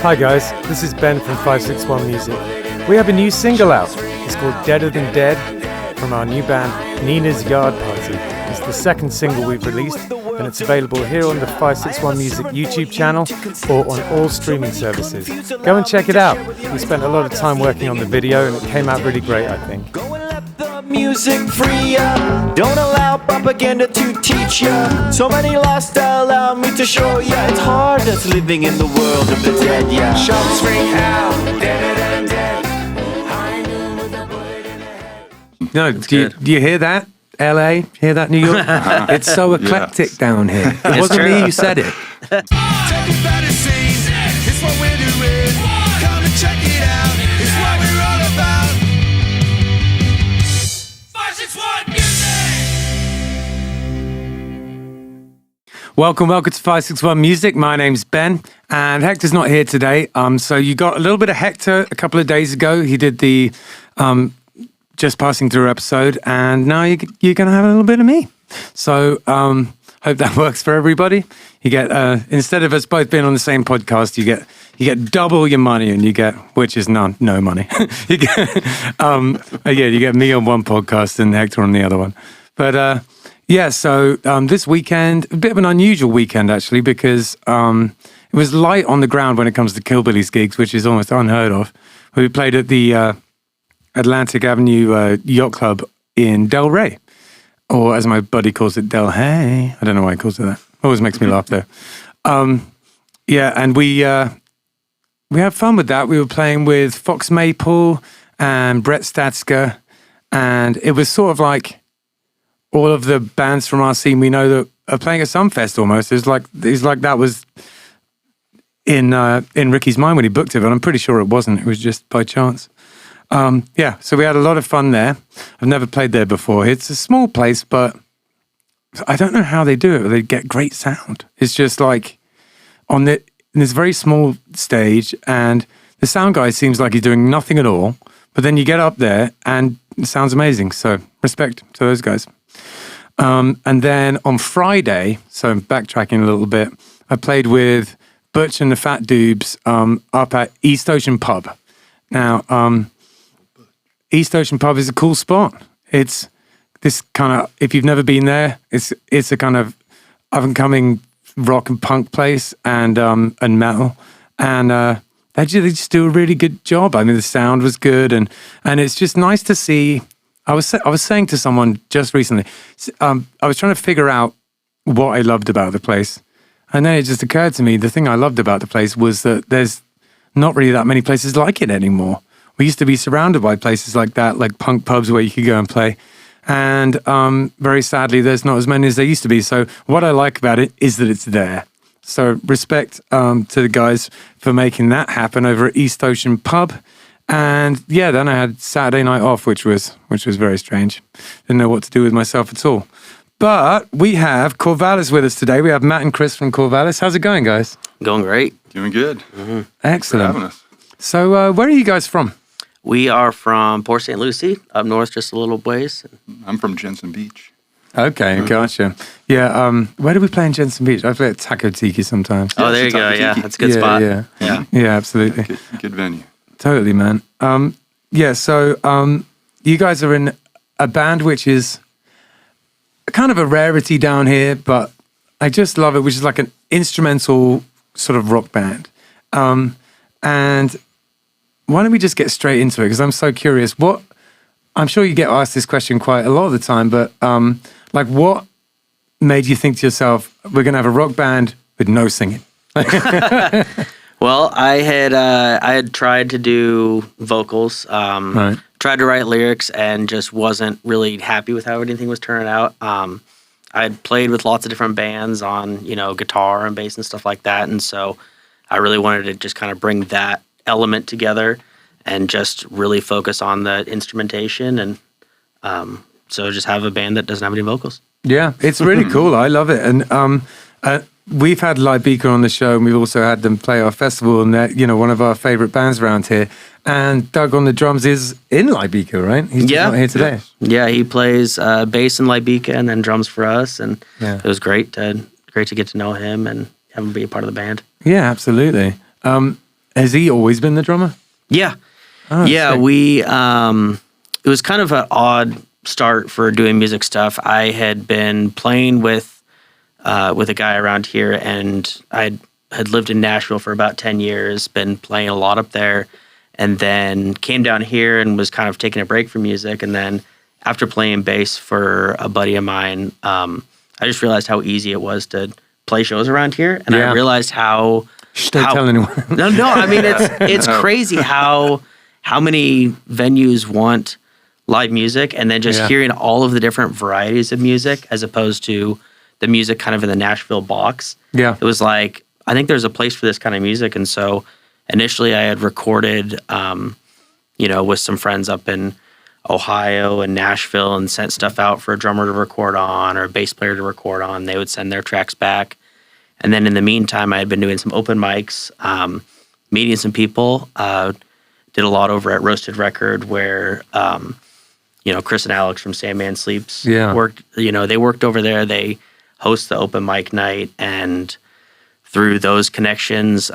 Hi guys, this is Ben from 561 Music. We have a new single out. It's called Deader Than Dead from our new band Nina's Yard Party. It's the second single we've released and it's available here on the 561 Music YouTube channel or on all streaming services. Go and check it out. We spent a lot of time working on the video and it came out really great, I think. Music free ya, don't allow propaganda to teach ya. So many lifestyle allow me to show ya. It's hard that's living in the world of the dead, yeah. Shots ring out, deader than dead. High noon with a bullet in the head. No, do you hear that? LA, hear that, New York? It's so eclectic down here. It wasn't me who said it. It's what we're doing. Come and check it out. It's what we're all about. 561 Music. Welcome to 561 Music. My name's Ben, and Hector's not here today. So you got a little bit of Hector a couple of days ago. He did the Just Passing Through episode, and now you're going to have a little bit of me. So hope that works for everybody. You get instead of us both being on the same podcast, you get double your money, and you get, which is no money. You get you get me on one podcast and Hector on the other one. But so this weekend, a bit of an unusual weekend actually, because it was light on the ground when it comes to Killbillies gigs, which is almost unheard of. We played at the Atlantic Avenue Yacht Club in Del Rey, or as my buddy calls it, Del Hey. I don't know why he calls it that. Always makes me laugh though. And we had fun with that. We were playing with Fox Maple and Brett Statska, and it was sort of like all of the bands from our scene we know that are playing at Sunfest almost. It's like that was in Ricky's mind when he booked it, but I'm pretty sure it wasn't. It was just by chance. So we had a lot of fun there. I've never played there before. It's a small place, but I don't know how they do it. They get great sound. It's just like in this very small stage, and the sound guy seems like he's doing nothing at all, but then you get up there and it sounds amazing. So respect to those guys. And then on Friday, so I'm backtracking a little bit, I played with Butch and the Fat Dubes up at East Ocean Pub. Now, East Ocean Pub is a cool spot. It's this kind of, if you've never been there, it's a kind of up-and-coming rock and punk place and metal. And they just do a really good job. I mean, the sound was good, and it's just nice to see. I was saying to someone just recently, I was trying to figure out what I loved about the place. And then it just occurred to me, the thing I loved about the place was that there's not really that many places like it anymore. We used to be surrounded by places like that, like punk pubs where you could go and play. And very sadly, there's not as many as there used to be. So what I like about it is that it's there. So respect to the guys for making that happen over at East Ocean Pub. And then I had Saturday night off, which was very strange. Didn't know what to do with myself at all. But we have Corvallis with us today. We have Matt and Chris from Corvallis. How's it going, guys? Going great. Doing good. Mm-hmm. Excellent. Thanks for having us. So where are you guys from? We are from Port St. Lucie, up north just a little ways. I'm from Jensen Beach. Okay, gotcha. Yeah, where do we play in Jensen Beach? I play at Taco Tiki sometimes. Oh, there you go. Yeah, that's a good spot. Yeah, absolutely. Good venue. Totally, man. So you guys are in a band which is kind of a rarity down here, but I just love it, which is like an instrumental sort of rock band. And why don't we just get straight into it? Because I'm so curious. I'm sure you get asked this question quite a lot of the time, but what made you think to yourself, we're going to have a rock band with no singing? Well, I had tried to do vocals, Right. tried to write lyrics, and just wasn't really happy with how anything was turning out. I had played with lots of different bands on, guitar and bass and stuff like that, and so I really wanted to just kind of bring that element together and just really focus on the instrumentation, and so just have a band that doesn't have any vocals. Yeah, it's really cool. I love it. And we've had Libeika on the show, and we've also had them play our festival, and they're, one of our favorite bands around here. And Doug on the drums is in Libeika, right? He's not here today. Yeah, he plays bass in Libeika and then drums for us, and it was great to get to know him and have him be a part of the band. Yeah, absolutely. has he always been the drummer? Yeah. Oh, Yeah, sick. it was kind of an odd start for doing music stuff. I had been playing with a guy around here, and I had lived in Nashville for about 10 years, been playing a lot up there, and then came down here and was kind of taking a break from music. And then after playing bass for a buddy of mine, I just realized how easy it was to play shows around here, and Yeah. I realized how Don't tell anyone. no, I mean it's crazy how many venues want live music, and then just Yeah. hearing all of the different varieties of music as opposed to the music kind of in the Nashville box. Yeah. It was like, I think there's a place for this kind of music. And so initially I had recorded, with some friends up in Ohio and Nashville, and sent stuff out for a drummer to record on or a bass player to record on. They would send their tracks back. And then in the meantime, I had been doing some open mics, meeting some people, did a lot over at Roasted Record where, Chris and Alex from Sandman Sleeps worked, they worked over there. They host the open mic night, and through those connections,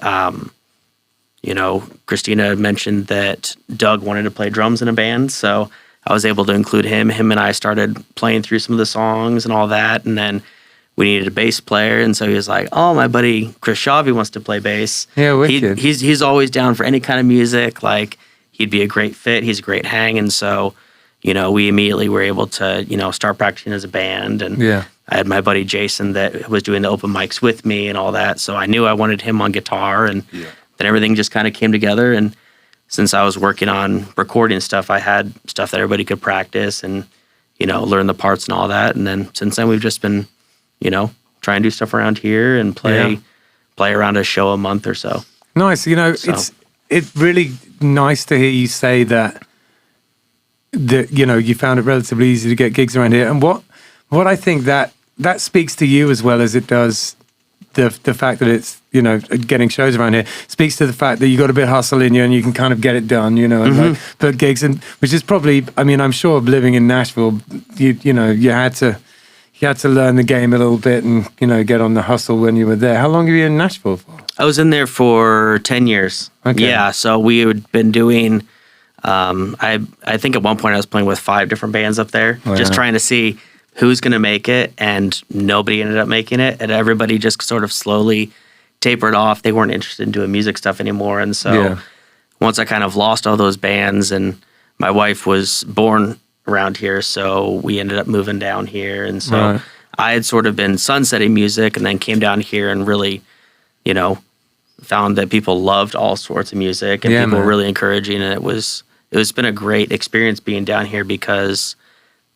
Christina had mentioned that Doug wanted to play drums in a band, so I was able to include him. Him and I started playing through some of the songs and all that, and then we needed a bass player, and so he was like, "Oh, my buddy Chris Chiavi wants to play bass. Yeah, wicked. He's always down for any kind of music. Like, he'd be a great fit. He's a great hang." And so, we immediately were able to, start practicing as a band. And Yeah. I had my buddy Jason that was doing the open mics with me and all that. So I knew I wanted him on guitar, and then everything just kind of came together. And since I was working on recording stuff, I had stuff that everybody could practice and, learn the parts and all that. And then since then, we've just been, try and do stuff around here and play around a show a month or so. Nice. It's really nice to hear you say that you found it relatively easy to get gigs around here. And what I think that speaks to you as well as it does the fact that it's, getting shows around here, speaks to the fact that you got a bit of hustle in you and you can kind of get it done, and like, put gigs in, which is probably, I'm sure living in Nashville, you had to learn the game a little bit and, get on the hustle when you were there. How long were you in Nashville for? I was in there for 10 years. Okay. Yeah, so we had been doing, I think at one point I was playing with 5 different bands up there, just trying to see who's going to make it, and nobody ended up making it, and everybody just sort of slowly tapered off. They weren't interested in doing music stuff anymore, and so once I kind of lost all those bands, and my wife was born around here, so we ended up moving down here, and so I had sort of been sunsetting music, and then came down here and really, found that people loved all sorts of music, and people were really encouraging, and it's been a great experience being down here because,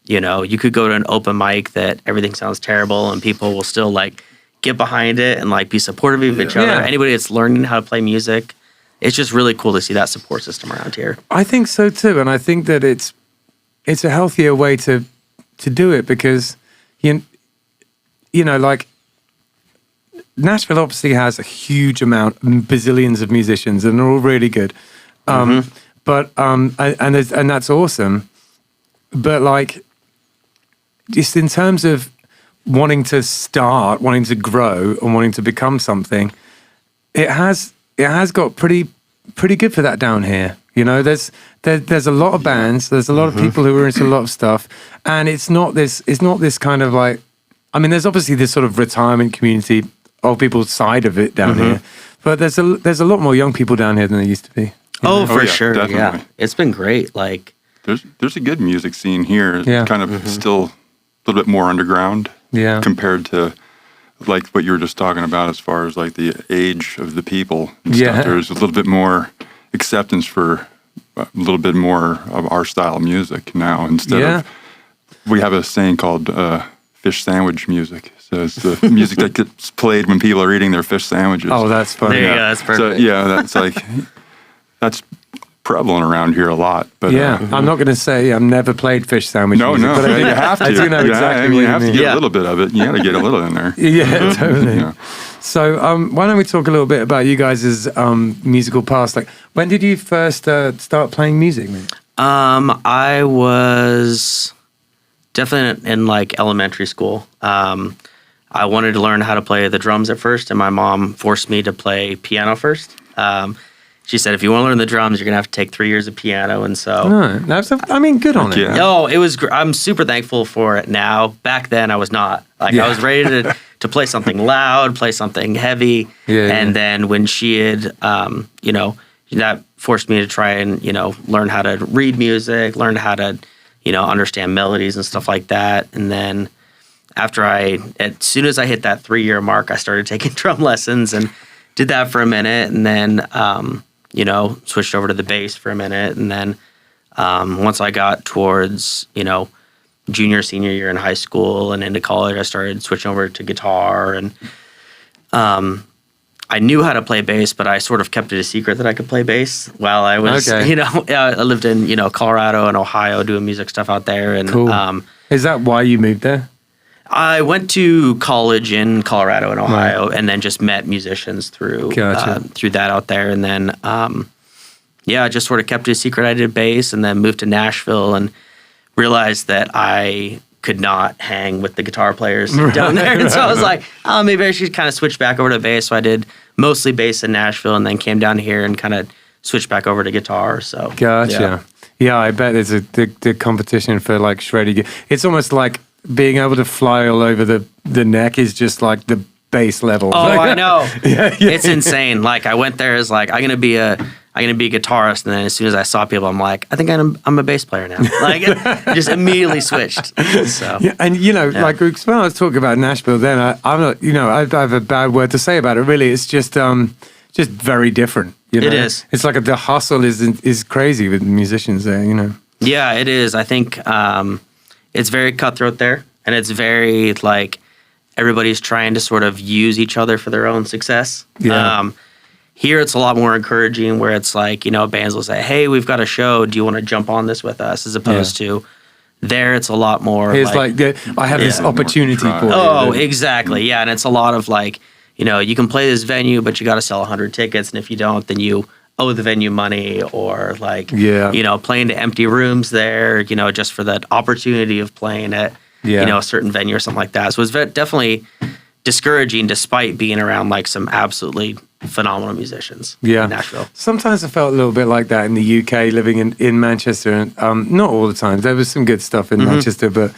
you could go to an open mic that everything sounds terrible and people will still like get behind it and like be supportive of each other. Anybody that's learning how to play music, it's just really cool to see that support system around here. I think so too, and I think that it's a healthier way to do it because like Nashville obviously has a huge amount, bazillions of musicians, and they're all really good. But and that's awesome. But like, just in terms of wanting to start, wanting to grow, and wanting to become something, it has got pretty good for that down here. There's a lot of bands, there's a lot of people who are into a lot of stuff, and it's not this kind of like, there's obviously this sort of retirement community, old people's side of it down here, but there's a lot more young people down here than there used to be. For sure, definitely. yeah. It's been great. Like, There's a good music scene here. Yeah. Kind of still a little bit more underground. Yeah. Compared to like what you were just talking about as far as like the age of the people and Yeah. stuff. There's a little bit more acceptance for a little bit more of our style of music now instead of, we have a saying called fish sandwich music. So it's the music that gets played when people are eating their fish sandwiches. Oh, that's funny. there you go, that's perfect. So that's like, that's prevalent around here a lot. But I'm not going to say I've never played fish sandwich music, no, but you have to. I do know exactly you what have you to mean. get a little bit of it. You got to get a little in there. Yeah, totally. Yeah. So why don't we talk a little bit about you guys' musical past? Like, when did you first start playing music, mate? I was definitely in like elementary school. I wanted to learn how to play the drums at first, and my mom forced me to play piano first. she said, if you want to learn the drums, you're going to have to take 3 years of piano. And so, No, good on it. Yeah. no, it was, I'm super thankful for it now. Back then I was not. Like Yeah. I was ready to play something loud, play something heavy. Yeah, and yeah. then when she had, that forced me to try and, learn how to read music, learn how to, understand melodies and stuff like that. And then as soon as I hit that 3-year mark, I started taking drum lessons and did that for a minute. And then, switched over to the bass for a minute. And then once I got towards, junior, senior year in high school and into college, I started switching over to guitar. And I knew how to play bass, but I sort of kept it a secret that I could play bass while I was, Okay. I lived in, Colorado and Ohio doing music stuff out there. And Cool. Is that why you moved there? I went to college in Colorado and Ohio, and then just met musicians through Gotcha. through that out there. And then, I just sort of kept it a secret. I did bass, and then moved to Nashville and realized that I could not hang with the guitar players down there. And so I was like, oh, maybe I should kind of switch back over to bass. So I did mostly bass in Nashville, and then came down here and kind of switched back over to guitar. So Gotcha. Yeah, I bet there's the competition for like shredding. It's almost like being able to fly all over the neck is just like the base level. Oh, I know. Yeah. It's insane. Like I went there as like I'm gonna be a guitarist, and then as soon as I saw people, I'm like, I think I'm a bass player now. Like just immediately switched. So Yeah, and like when I was talking about Nashville, then I'm not, I have a bad word to say about it. Really, it's just very different. It is. It's like the hustle is crazy with musicians there. yeah, it is. I think it's very cutthroat there, and it's very like everybody's trying to sort of use each other for their own success. Yeah. Here it's a lot more encouraging, where it's like, bands will say, hey, we've got a show, do you want to jump on this with us? As opposed to there, it's a lot more It's like I have this opportunity More for you. oh, exactly. Yeah, and it's a lot of like, you can play this venue, but you got to sell 100 tickets, and if you don't, then you owe the venue money, or like, playing to empty rooms there, just for that opportunity of playing at, a certain venue or something like that. So it's definitely discouraging, despite being around like some absolutely phenomenal musicians in Nashville. Sometimes I felt a little bit like that in the UK, living in Manchester, and not all the time. There was some good stuff in Manchester, but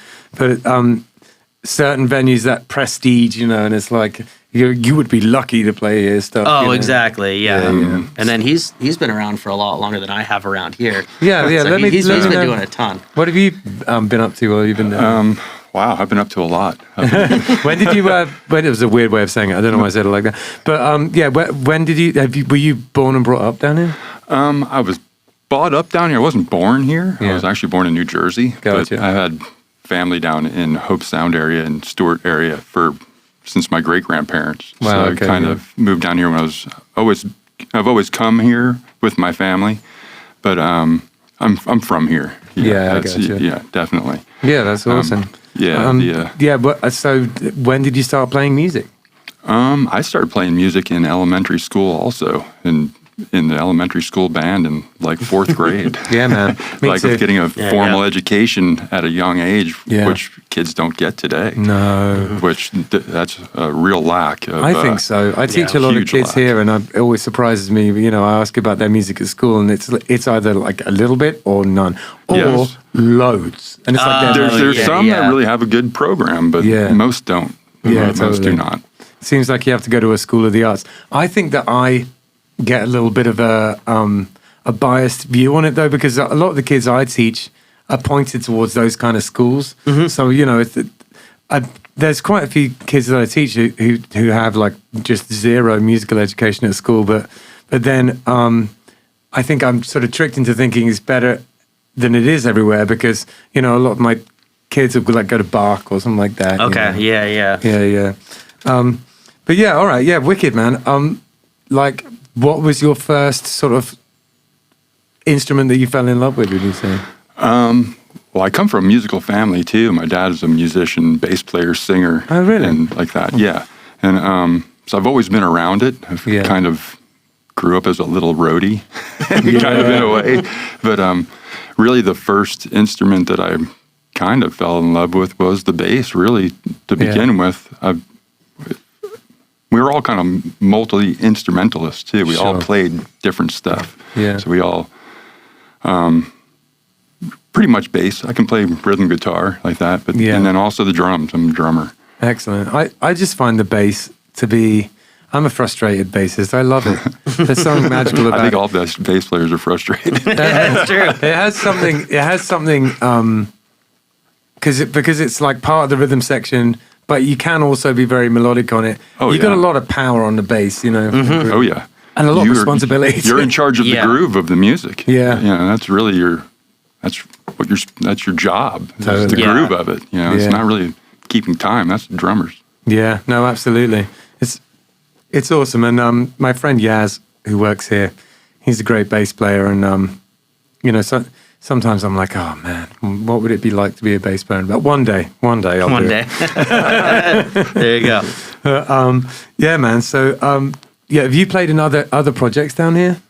certain venues, that prestige, and it's like you would be lucky to play here stuff. Oh, exactly, yeah. Yeah. And then he's been around for a lot longer than I have around here. Yeah. So he's let me been know. doing a ton. What have you been up to while you've been there? Wow, I've been up to a lot. When did you? When it was a weird way of saying it. I don't know why I said it like that. But when did you? Were you born and brought up down here? I was brought up down here. I wasn't born here. Yeah. I was actually born in New Jersey. Gotcha. But I had family down in Hope Sound area and Stewart area since my great grandparents. Wow, So okay, I kind yeah. of moved down here when I've always come here with my family, but I'm from here. Yeah, I that's- gotcha. Yeah, definitely. Yeah, that's awesome. Yeah, So when did you start playing music? I started playing music in elementary school also, in the elementary school band in like 4th grade. Yeah, man. Me Like too. with getting a formal education at a young age, Yeah. which kids don't get today. No. Which that's a real lack of. I think so. I teach a lot of huge kids lack. here, and it always surprises me. I ask about their music at school, and it's either like a little bit or none, or Yes. loads. And it's like There's some that really have a good program, but Yeah. most don't. Yeah, Most totally. do not. Seems like you have to go to a school of the arts. I think that I get a little bit of a biased view on it, though, because a lot of the kids I teach are pointed towards those kind of schools. So there's quite a few kids that I teach who have like just zero musical education at school, but then I think I'm sort of tricked into thinking it's better than it is everywhere, because a lot of my kids will like go to Bach or something like that. Okay, yeah. Yeah. But yeah, all right. Yeah, wicked, man. Like, what was your first sort of instrument that you fell in love with, would you say? Well, I come from a musical family too. My dad is a musician, bass player, singer. Oh, really? And like that, yeah. And so I've always been around it. I've kind of grew up as a little roadie, kind of in a way. But really the first instrument that I kind of fell in love with was the bass, really, to begin with. we were all kind of multi-instrumentalists too. We all Sure. played different stuff. Yeah. So we all, pretty much bass. I can play rhythm guitar like that, but Yeah. and then also the drums. I'm a drummer. Excellent. I just find the bass to be. I'm a frustrated bassist. I love it. There's something magical about I think it. all bass players are frustrated. That's true. It has something. It has something. Because it's like part of the rhythm section, but you can also be very melodic on it. Oh, you got yeah. a lot of power on the bass, you know. Oh yeah, And a lot of You're- responsibility. You're in charge of Yeah. the groove of the music. Yeah. you know, that's really that's your job. It's Totally. the Yeah. groove of it. You know, Yeah. it's not really keeping time. That's the drummers. Yeah, no, absolutely. It's awesome. And my friend Yaz, who works here, he's a great bass player. And you know, sometimes I'm like, oh man, what would it be like to be a bass player? But one day I'll One do day. it. There you go. Yeah, man. So yeah, have you played in other projects down here?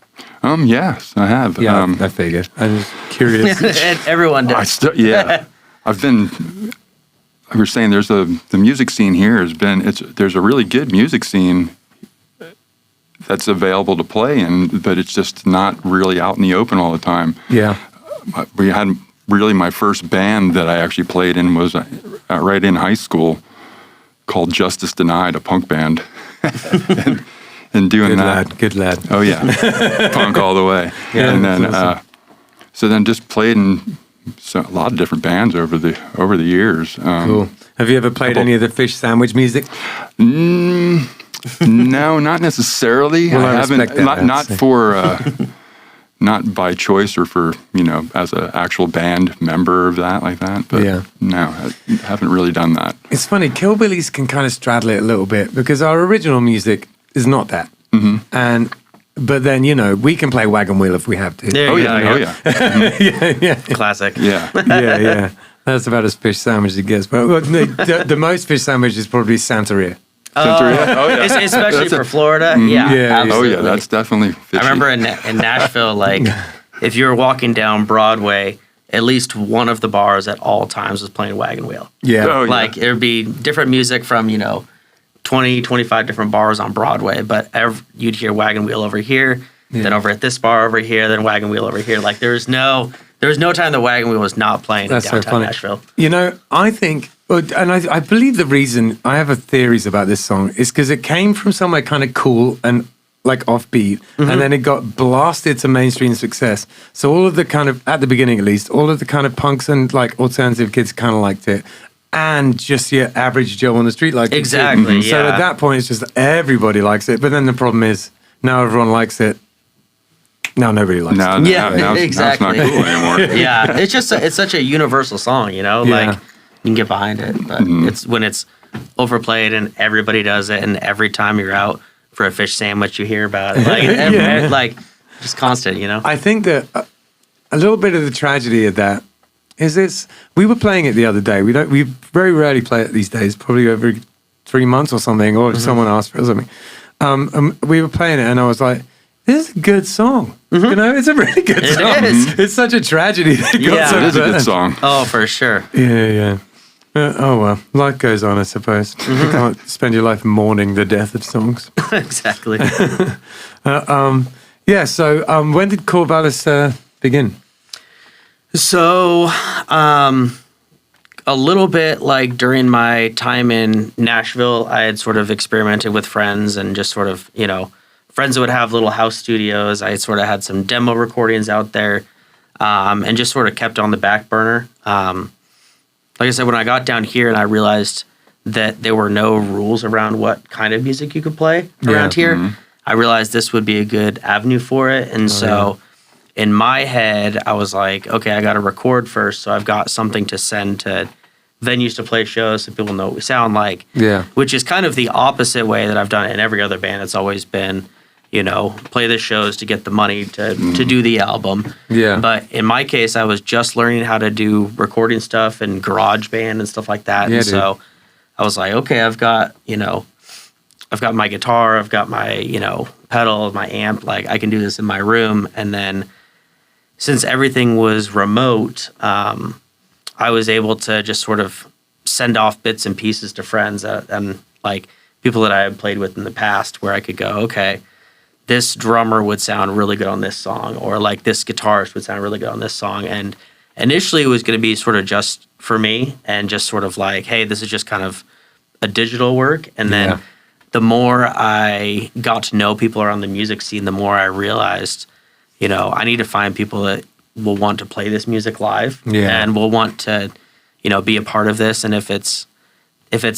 Yes, I have. Yeah, I figured. I'm just curious. And everyone does. I've been. I was saying the music scene here has been. There's a really good music scene that's available to play in, but it's just not really out in the open all the time. Yeah. We had really my first band that I actually played in was right in high school, called Justice Denied, a punk band, and doing that. Good lad. Oh yeah, punk all the way. Yeah, and then that's awesome. so then just played in a lot of different bands over the years. Cool. Have you ever played any of the fish sandwich music? No, not necessarily. Well, I haven't. respect that, Not so. for. Not by choice or for, as an actual band member of that like that. But Yeah. no, I haven't really done that. It's funny, Killbillies can kind of straddle it a little bit because our original music is not that. Mm-hmm. But then, we can play Wagon Wheel if we have to. There Oh you yeah, go. oh yeah. yeah. Classic. Yeah. Yeah. That's about as fish sandwich as it gets. But the most fish sandwich is probably Santeria. Santeria? Oh yeah. Especially That's for Florida. Yeah. Yeah. Oh Absolutely. yeah, that's definitely fishy. I remember in Nashville, like, if you were walking down Broadway, at least one of the bars at all times was playing Wagon Wheel. Yeah. Oh, yeah. Like, it would be different music from, 20, 25 different bars on Broadway, but you'd hear Wagon Wheel over here, then over at this bar over here, then Wagon Wheel over here. Like, there was no time the Wagon Wheel was not playing That's in so downtown funny. Nashville. I think, and I believe the reason, I have theories about this song, is because it came from somewhere kind of cool and like offbeat, and then it got blasted to mainstream success. So all of the kind of, at the beginning at least, all of the kind of punks and like alternative kids kind of liked it. And just your average Joe on the street liked it too. Exactly, So yeah. at that point, it's just everybody likes it. But then the problem is, now everyone likes it. Now nobody likes now, it. Yeah, now exactly. it's not cool anymore. Yeah, it's such a universal song, like you can get behind it, but it's when it's overplayed and everybody does it, and every time you're out for a fish sandwich, you hear about it, like like just constant, I think that a little bit of the tragedy of that is we were playing it the other day. We very rarely play it these days, probably every 3 months or something, or if someone asked for it or something. And we were playing it, and I was like, "This is a good song. It's a really good song. is. It's such a tragedy that it got Yeah. so It is a good burned. song. Oh, for sure. Yeah. Oh well, life goes on, I suppose. You can't spend your life mourning the death of songs. Exactly. Yeah. So when did Corvallis begin? So, a little bit like during my time in Nashville, I had sort of experimented with friends and just sort of, friends that would have little house studios. I sort of had some demo recordings out there, and just sort of kept on the back burner. Like I said, when I got down here and I realized that there were no rules around what kind of music you could play around here, I realized this would be a good avenue for it. And in my head, I was like, okay, I got to record first, so I've got something to send to venues to play shows so people know what we sound like. Yeah. Which is kind of the opposite way that I've done it in every other band. It's always been, play the shows to get the money to do the album. Yeah. But in my case, I was just learning how to do recording stuff and GarageBand and stuff like that. Yeah, and dude. so I was like, okay, I've got my guitar, I've got my, pedal, my amp, like I can do this in my room. And then since everything was remote, I was able to just sort of send off bits and pieces to friends and like people that I had played with in the past, where I could go, okay, this drummer would sound really good on this song, or like this guitarist would sound really good on this song. And initially it was going to be sort of just for me and just sort of like, hey, this is just kind of a digital work. And then the more I got to know people around the music scene, the more I realized, you know, I need to find people that will want to play this music live and will want to, you know, be a part of this. And if it's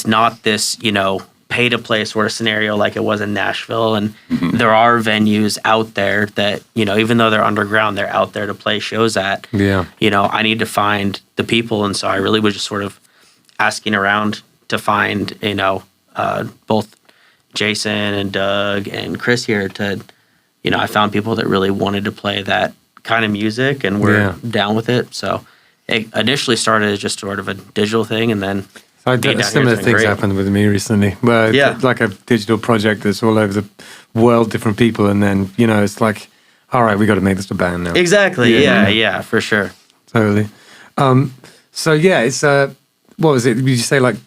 not this, you know, pay to play sort of scenario like it was in Nashville, and there are venues out there that, you know, even though they're underground, they're out there to play shows at. You know, I need to find the people, and so I really was just sort of asking around to find, you know, both Jason and Doug and Chris here to, you know, I found people that really wanted to play that kind of music and were down with it. So it initially started as just sort of a digital thing, and then similar things happened with me recently. Where like a digital project that's all over the world, different people, and then, you know, it's like, all right, we got to make this a band now. Exactly. Yeah, for sure. Totally. So yeah, it's what was it? Did you say like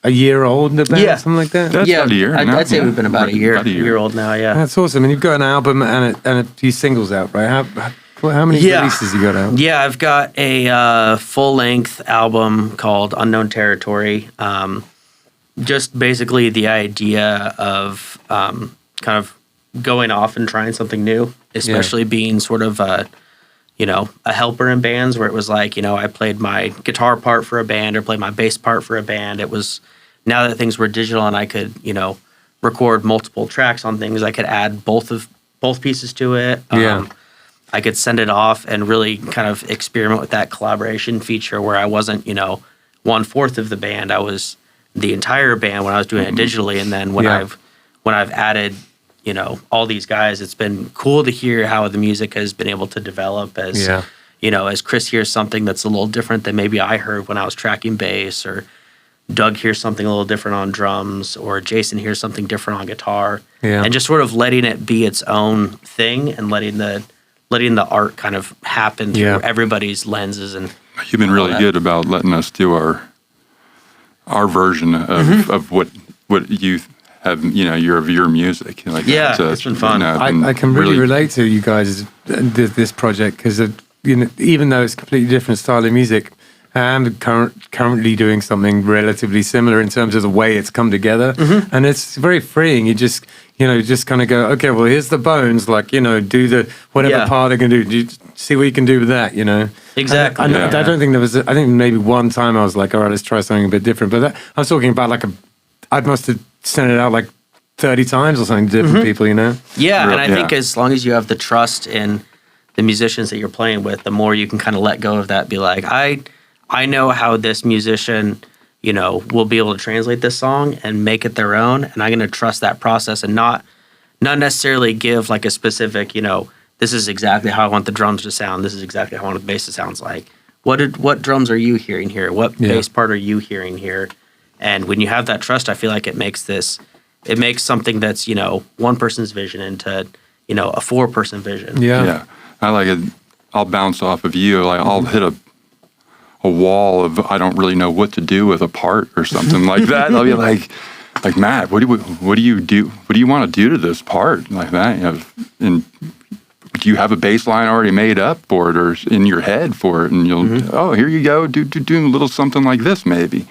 a year old, the band, something like that? That's about a year. I'd say we've been about a year old now. Yeah, that's awesome. And you've got an album and a few singles out, right? How many releases you got out? Yeah, I've got a full-length album called Unknown Territory. Just basically the idea of kind of going off and trying something new, especially being sort of a helper in bands, where it was like, you know, I played my guitar part for a band or played my bass part for a band. It was, now that things were digital and I could, you know, record multiple tracks on things, I could add both pieces to it. I could send it off and really kind of experiment with that collaboration feature where I wasn't, you know, 1/4 of the band. I was the entire band when I was doing it digitally. And then when I've added, you know, all these guys, it's been cool to hear how the music has been able to develop as, you know, as Chris hears something that's a little different than maybe I heard when I was tracking bass, or Doug hears something a little different on drums, or Jason hears something different on guitar. And just sort of letting it be its own thing and letting the art kind of happen through everybody's lenses. And you've been really good about letting us do our version of what you have, you know, your music. Like it's been fun. I can really relate to you guys this project because, you know, even though it's a completely different style of music, I'm currently doing something relatively similar in terms of the way it's come together, and it's very freeing. You just, you know, just kind of go, okay, well, here's the bones, like, you know, do the whatever part I can do. You see what you can do with that, you know. Exactly. I don't think there was. I think maybe one time I was like, all right, let's try something a bit different. But I was talking about like I must have sent it out like 30 times or something to different people, you know. Yeah, and I think as long as you have the trust in the musicians that you're playing with, the more you can kind of let go of that. Be like, I know how this musician, you know, will be able to translate this song and make it their own, and I'm going to trust that process and not necessarily give like a specific, you know, this is exactly how I want the drums to sound. This is exactly how I want the bass to sound. Like, what drums are you hearing here? What bass part are you hearing here? And when you have that trust, I feel like it makes something that's, you know, one person's vision into, you know, a 4-person vision. Yeah. I like it. I'll bounce off of you. Like I'll hit a wall of I don't really know what to do with a part or something like that. I'll be like Matt, what do you do? What do you want to do to this part like that? You know, and do you have a bass line already made up for it or in your head for it? And you'll here you go, do a little something like this maybe.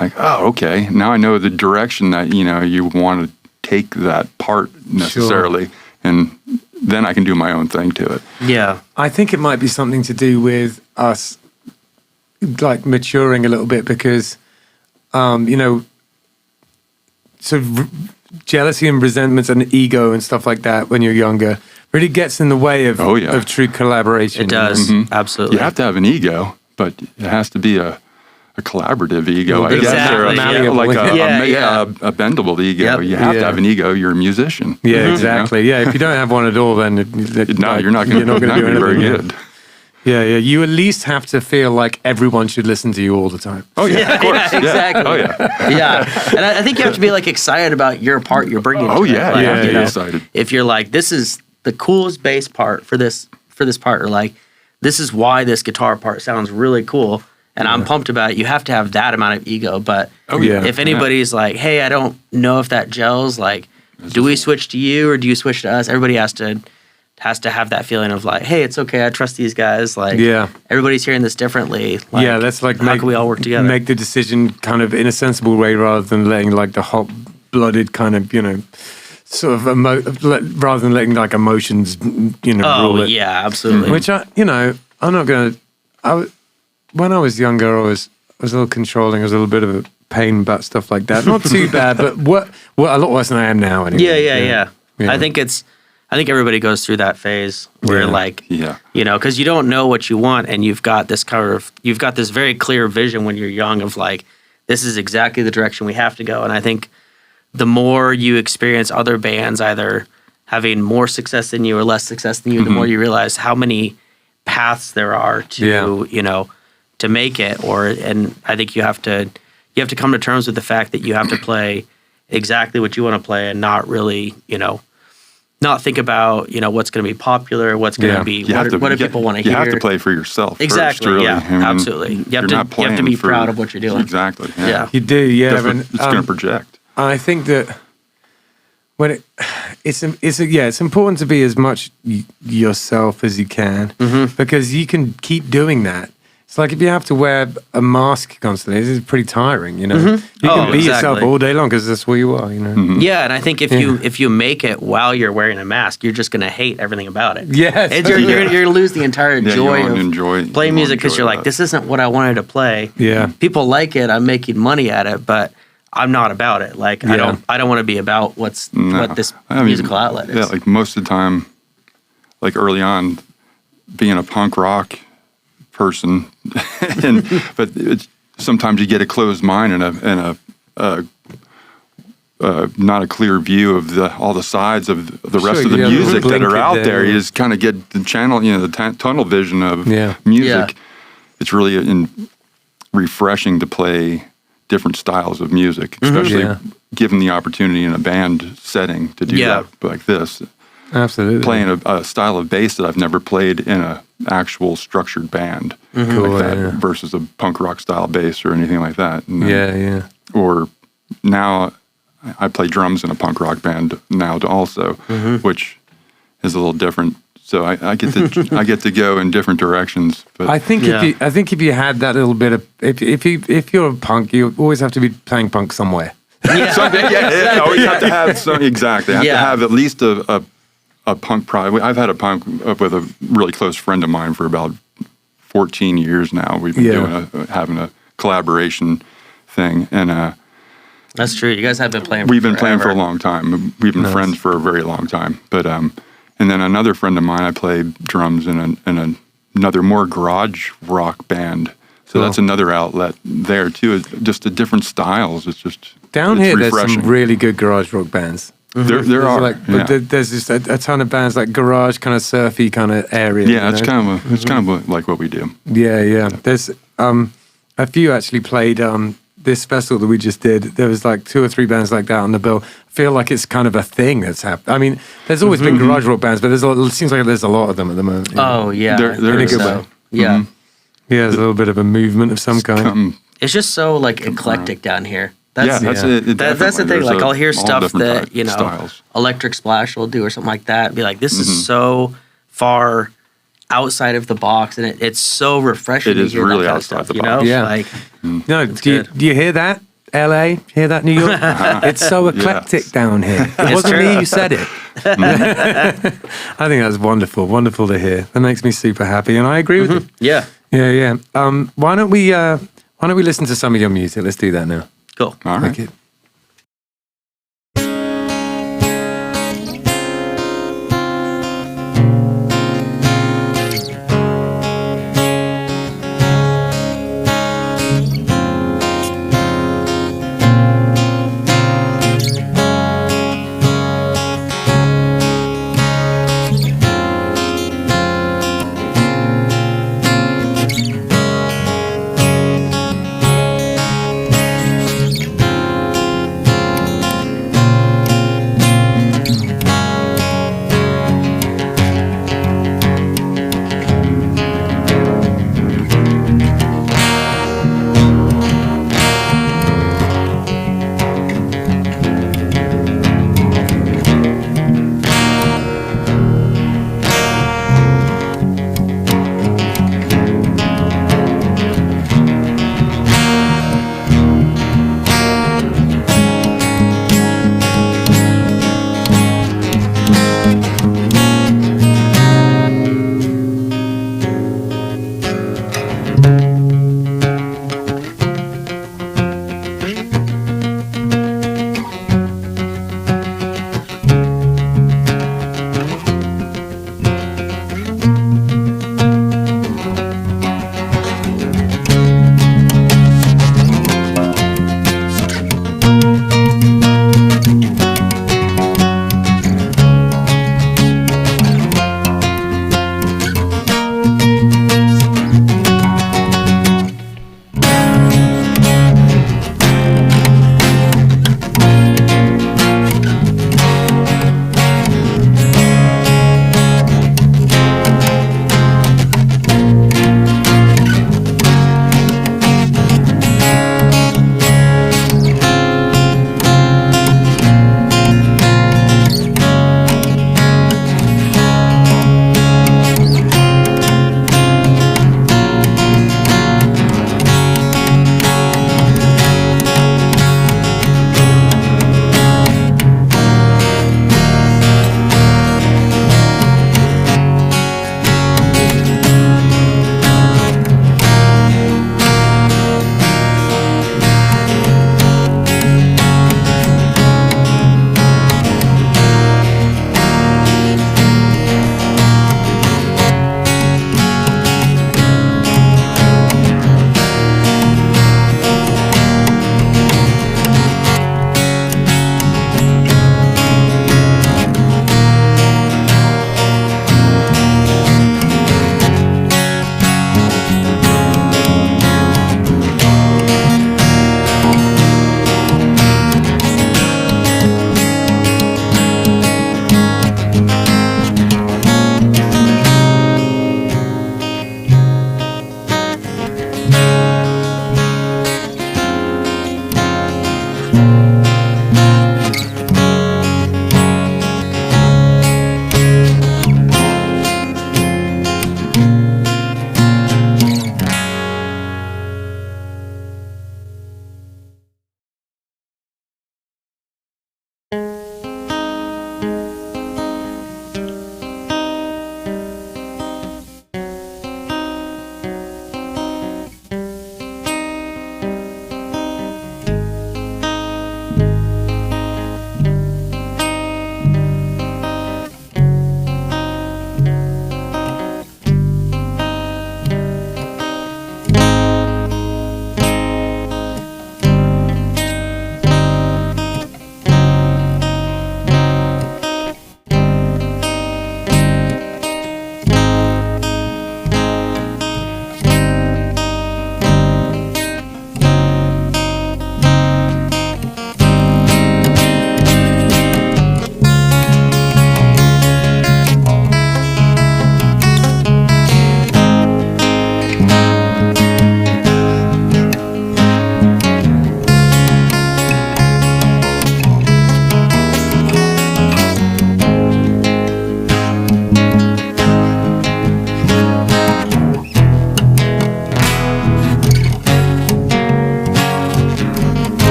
Like, oh, okay. Now I know the direction that, you know, you want to take that part necessarily, and then I can do my own thing to it. Yeah, I think it might be something to do with us, like maturing a little bit because, you know, sort of jealousy and resentments and ego and stuff like that when you're younger really gets in the way of true collaboration. It does, absolutely. You have to have an ego, but it has to be a collaborative ego, I guess, or a bendable ego. Yep. You have to have an ego. You're a musician. Yeah, exactly. You know? Yeah, if you don't have one at all, then you're not going to do very good. Yeah. You at least have to feel like everyone should listen to you all the time. Oh yeah, of course. Yeah, exactly. Oh yeah. Yeah, and I think you have to be like excited about your part you're bringing. Oh yeah, like, you know, excited. If you're like, this is the coolest bass part for this part, or like, this is why this guitar part sounds really cool. And I'm pumped about it. You have to have that amount of ego. But yeah. if anybody's like, hey, I don't know if that gels, like, do we switch to you or do you switch to us? Everybody has to have that feeling of like, hey, it's okay. I trust these guys. Like, everybody's hearing this differently. Like, that's like how can we all work together? Make the decision kind of in a sensible way rather than letting like the hot-blooded kind of, sort of rather than letting like emotions, rule it. Yeah, absolutely. Which I'm not going to. When I was younger, I was a little controlling. I was a little bit of a pain about stuff like that. Not too bad, but what a lot worse than I am now. Anyway. Yeah. I think everybody goes through that phase where because you don't know what you want, and you've got this very clear vision when you're young of like, this is exactly the direction we have to go. And I think the more you experience other bands either having more success than you or less success than you, the more you realize how many paths there are to to make it. And I think you have to come to terms with the fact that you have to play exactly what you want to play and not really not think about what's going to be popular, what's going to be what do people want to hear. You have to play for yourself. Exactly. First, really. Absolutely. You have to be proud of what you're doing. Exactly. Yeah. You do. Yeah. It's going to project. I think that when it's important to be as much yourself as you can because you can keep doing that. It's like if you have to wear a mask constantly, it's pretty tiring. You can be yourself all day long because that's who you are. Yeah, and I think if you make it while you're wearing a mask, you're just gonna hate everything about it. Yes, you're gonna lose the entire joy of playing music because you're like, that. this isn't what I wanted to play. Yeah, people like it. I'm making money at it, but I'm not about it. Like I don't want to be about what this musical outlet is. Yeah, like most of the time, like early on, being a punk rock person, but sometimes you get a closed mind and a not a clear view of all the sides of the rest of the music that are out there. You just kind of get the channel, the tunnel vision of music. Yeah. It's really refreshing to play different styles of music, especially given the opportunity in a band setting to do that like this. Absolutely. Playing a style of bass that I've never played in a actual structured band like that versus a punk rock style bass or anything like that. And or now I play drums in a punk rock band now also, which is a little different. So I get to go in different directions. But I think if you had that little bit of if you're a punk, you always have to be playing punk somewhere. You always have to have some exactly. Have to have at least a punk project. I've had a punk with a really close friend of mine for about 14 years now. We've been having a collaboration thing, and that's true. You guys have been playing. We've been playing for a long time. We've been friends for a very long time. But and then another friend of mine, I play drums in another more garage rock band. So that's another outlet there too. Just the different styles. It's just down here. Refreshing. There's some really good garage rock bands. There are, there's just a ton of bands like garage, kind of surfy kind of area. Yeah, it's kind of like what we do. Yeah. There's a few actually played this festival that we just did. There was like 2 or 3 bands like that on the bill. I feel like it's kind of a thing that's happened. I mean, there's always been garage rock bands, but it seems like there's a lot of them at the moment. Oh yeah, there in a good way. Yeah, there's a little bit of a movement of some kind. It's just so like eclectic down here. That's the thing. Like I'll hear stuff that styles. Electric Splash will do or something like that. And be like, this is so far outside of the box, and it's so refreshing. It is really outside the box. Yeah. Like, no, do you hear that? LA, hear that? New York. It's so eclectic down here. It wasn't me who said it. I think that's wonderful. Wonderful to hear. That makes me super happy, and I agree with you. Yeah. Why don't we listen to some of your music? Let's do that now. Cool. All right. Okay.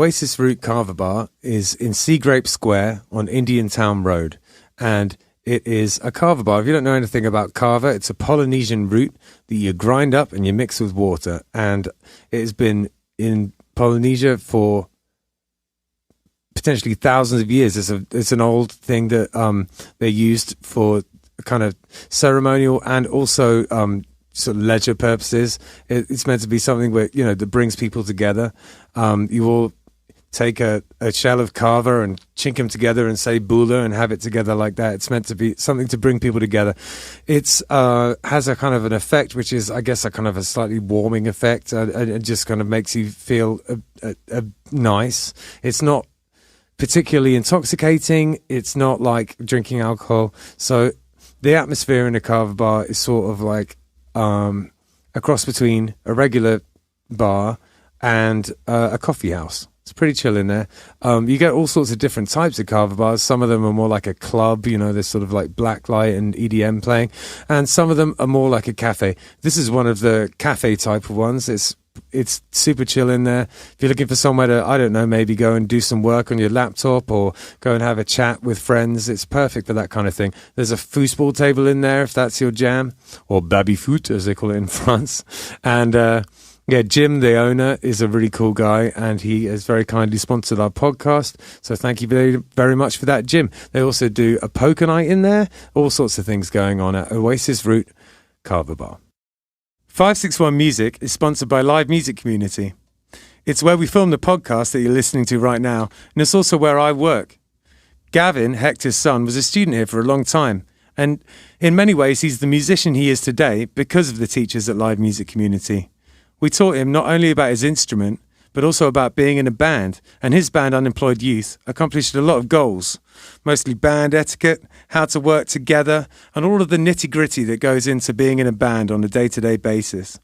Oasis Root Kava Bar is in Sea Grape Square on Indiantown Road. And it is a kava bar. If you don't know anything about kava, it's a Polynesian root that you grind up and you mix with water. And it has been in Polynesia for potentially thousands of years. It's an old thing that they used for kind of ceremonial and also sort of leisure purposes. It's meant to be something where, that brings people together. You all take a shell of kava and chink them together and say bula and have it together like that. It's meant to be something to bring people together. It's has a kind of an effect, which is, I guess, a kind of a slightly warming effect. It just kind of makes you feel nice. It's not particularly intoxicating. It's not like drinking alcohol. So the atmosphere in a kava bar is sort of like a cross between a regular bar and a coffee house. It's pretty chill in there. You get all sorts of different types of kava bars. Some of them are more like a club, there's sort of like blacklight and EDM playing. And some of them are more like a cafe. This is one of the cafe type of ones. It's super chill in there. If you're looking for somewhere to, I don't know, maybe go and do some work on your laptop or go and have a chat with friends, it's perfect for that kind of thing. There's a foosball table in there if that's your jam, or baby foot as they call it in France. And Jim, the owner, is a really cool guy, and he has very kindly sponsored our podcast. So thank you very, very much for that, Jim. They also do a poker night in there, all sorts of things going on at Oasis Root Kava Bar. 561 Music is sponsored by Live Music Community. It's where we film the podcast that you're listening to right now, and it's also where I work. Gavin, Hector's son, was a student here for a long time, and in many ways he's the musician he is today because of the teachers at Live Music Community. We taught him not only about his instrument, but also about being in a band, and his band, Unemployed Youth, accomplished a lot of goals, mostly band etiquette, how to work together, and all of the nitty-gritty that goes into being in a band on a day-to-day basis.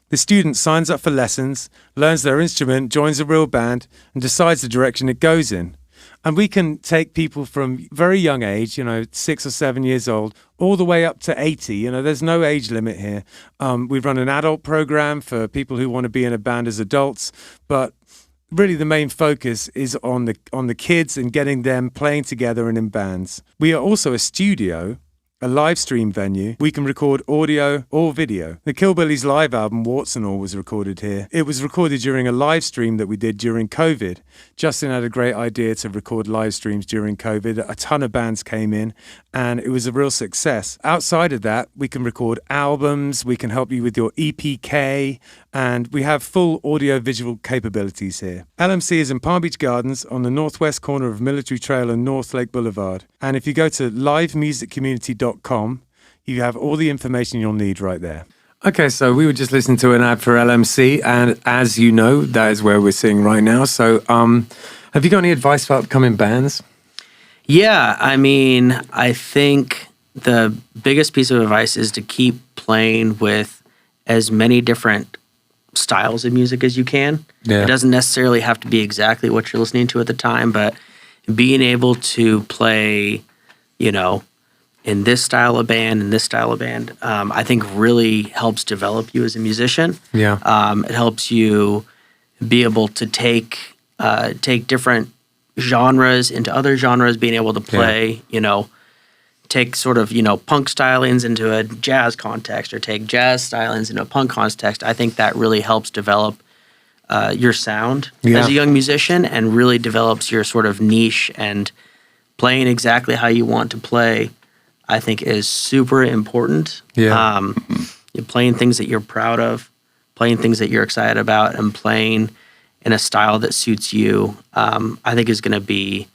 The student signs up for lessons, learns their instrument, joins a real band, and decides the direction it goes in. And we can take people from very young age, 6 or 7 years old, all the way up to 80. There's no age limit here. We run an adult program for people who want to be in a band as adults, but really the main focus is on the kids and getting them playing together and in bands. We are also a studio, a live stream venue. We can record audio or video. The Killbillies live album, Warts and All, was recorded here. It was recorded during a live stream that we did during COVID. Justin had a great idea to record live streams during COVID. A ton of bands came in, and it was a real success. Outside of that, we can record albums, we can help you with your EPK, and we have full audio-visual capabilities here. LMC is in Palm Beach Gardens on the northwest corner of Military Trail and North Lake Boulevard. And if you go to livemusiccommunity.com, you have all the information you'll need right there. Okay, so we were just listening to an ad for LMC, and as you know, that is where we're sitting right now. So have you got any advice for upcoming bands? Yeah, I think the biggest piece of advice is to keep playing with as many different styles of music as you can. Yeah. It doesn't necessarily have to be exactly what you're listening to at the time, but being able to play, in this style of band, I think really helps develop you as a musician. Yeah. It helps you be able to take different genres into other genres, being able to play, take sort of, punk stylings into a jazz context or take jazz stylings into a punk context. I think that really helps develop your sound as a young musician and really develops your sort of niche, and playing exactly how you want to play, I think, is super important. Yeah. You're playing things that you're proud of, playing things that you're excited about, and playing in a style that suits you, I think is going to be,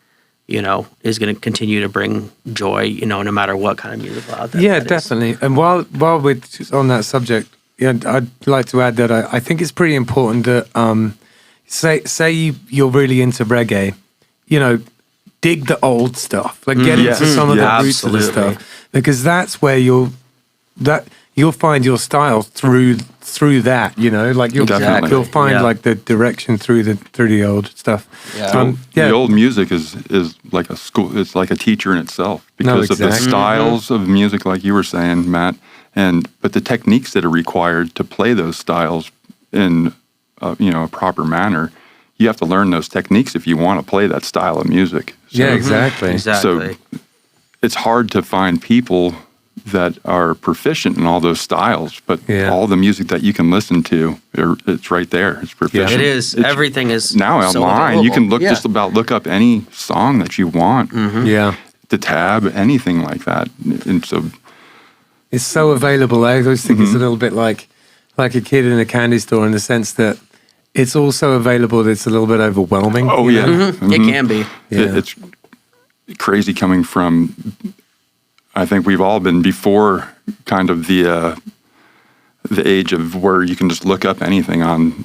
is going to continue to bring joy, no matter what kind of music out there. Yeah, definitely. And while we're on that subject, I'd like to add that I think it's pretty important that, say you're really into reggae, dig the old stuff, like get into some of the roots of the stuff, because that's where you'll find your style through that, like you'll find like the direction through the old stuff. Yeah. The old music is like a school. It's like a teacher in itself because of the styles of music, like you were saying, Matt, but the techniques that are required to play those styles in a proper manner you have to learn those techniques if you want to play that style of music. So, Yeah, exactly. Exactly. So it's hard to find people that are proficient in all those styles, but Yeah. all the music that you can listen to, it's right there. It's proficient. It is. It's- Everything is now so online. You can available. just about look up any song that you want, Yeah. the tab, anything like that. And so, It's so available. I always think it's a little bit like a kid in a candy store in the sense that it's all so available that it's a little bit overwhelming. oh you yeah, know? It can be. Yeah. It's crazy coming from. I think we've all been before kind of the age of where you can just look up anything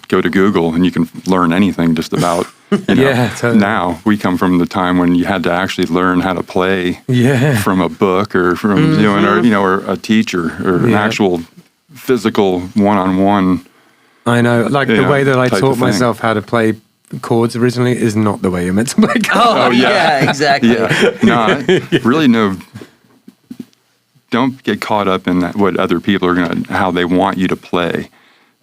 go to Google and you can learn anything just about. You know. Yeah, totally. Now we come from the time when you had to actually learn how to play Yeah. from a book or from or a teacher or an Yeah. actual physical one-on-one. I know. Like the Yeah, way that I type of taught thing. myself how to play chords originally is not the way you're meant to play chords. Oh, yeah. yeah, exactly. Yeah, no, really don't get caught up in that, what other people are how they want you to play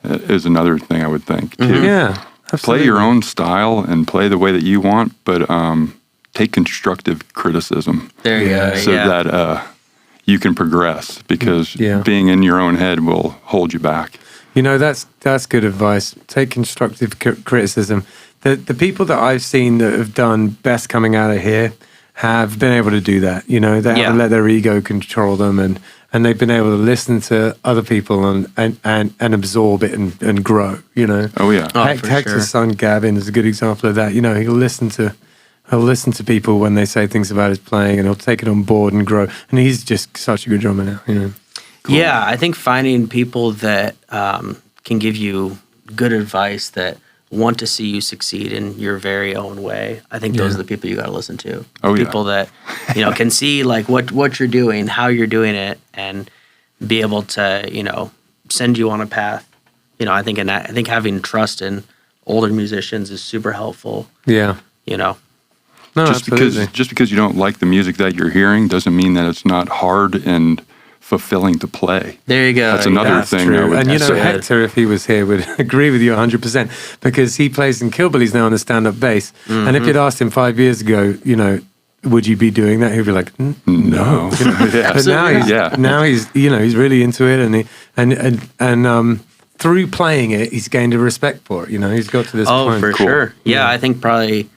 is another thing I would think too. Yeah. Absolutely. Play your own style and play the way that you want, but take constructive criticism There you go. so that you can progress, because Yeah. being in your own head will hold you back. You know, that's good advice. Take constructive criticism. The people that I've seen that have done best coming out of here have been able to do that. You know, they haven't let their ego control them, and they've been able to listen to other people and absorb it and grow. You know. Oh yeah. Oh, Hector's for sure. son Gavin is a good example of that. You know, he'll listen to people when they say things about his playing, and he'll take it on board and grow. And he's just such a good drummer now. You know. Yeah, I think finding people that can give you good advice, that want to see you succeed in your very own way. I think those are the people you got to listen to. Oh, yeah. People that can see like what you're doing, how you're doing it, and be able to send you on a path. I think having trust in older musicians is super helpful. Yeah. No, just because you don't like the music that you're hearing doesn't mean that it's not hard and fulfilling to play. There you go. That's another thing. True. I would And say. Hector, if he was here, would agree with you 100%, because he plays in Kilbillies now on the stand-up bass. And if you'd asked him 5 years ago, would you be doing that? He'd be like, no. Yeah. But now he's he's really into it, and through playing it, he's gained a respect for it. He's got to this point. Oh, for Cool. sure. Yeah, I think probably,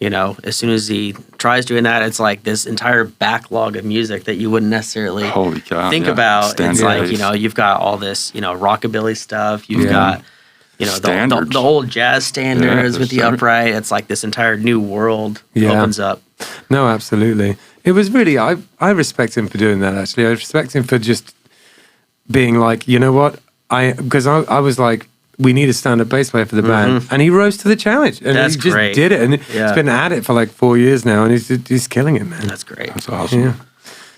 as soon as he tries doing that, it's like this entire backlog of music that you wouldn't necessarily Holy cow, think yeah. about. Standard It's like, bass. you've got all this, rockabilly stuff. You've got, Standards. the old jazz standards Yeah, with the there's upright. It's like this entire new world Yeah. opens up. No, absolutely. It was really, I respect him for doing that, actually. I respect him for just being like, you know what? Because I was like, we need a stand-up bass player for the band. And he rose to the challenge. And That's he just great. did it. And Yeah. he's been at it for like 4 years now, and he's killing it, man. That's great. That's awesome. Yeah.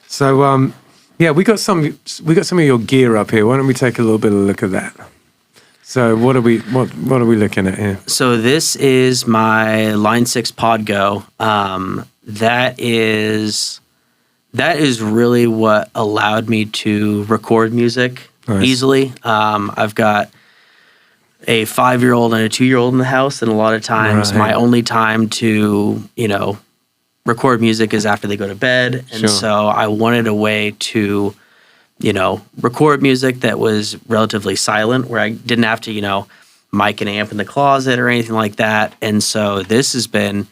So, we got some of your gear up here. Why don't we take a little bit of a look at that? So what are we looking at here? So this is my Line 6 Podgo. That is really what allowed me to record music Nice. easily. I've got a 5-year-old and a 2-year-old in the house, and a lot of times Right. my only time to, record music is after they go to bed. And Sure. so I wanted a way to, record music that was relatively silent, where I didn't have to, mic an amp in the closet or anything like that. And so this has been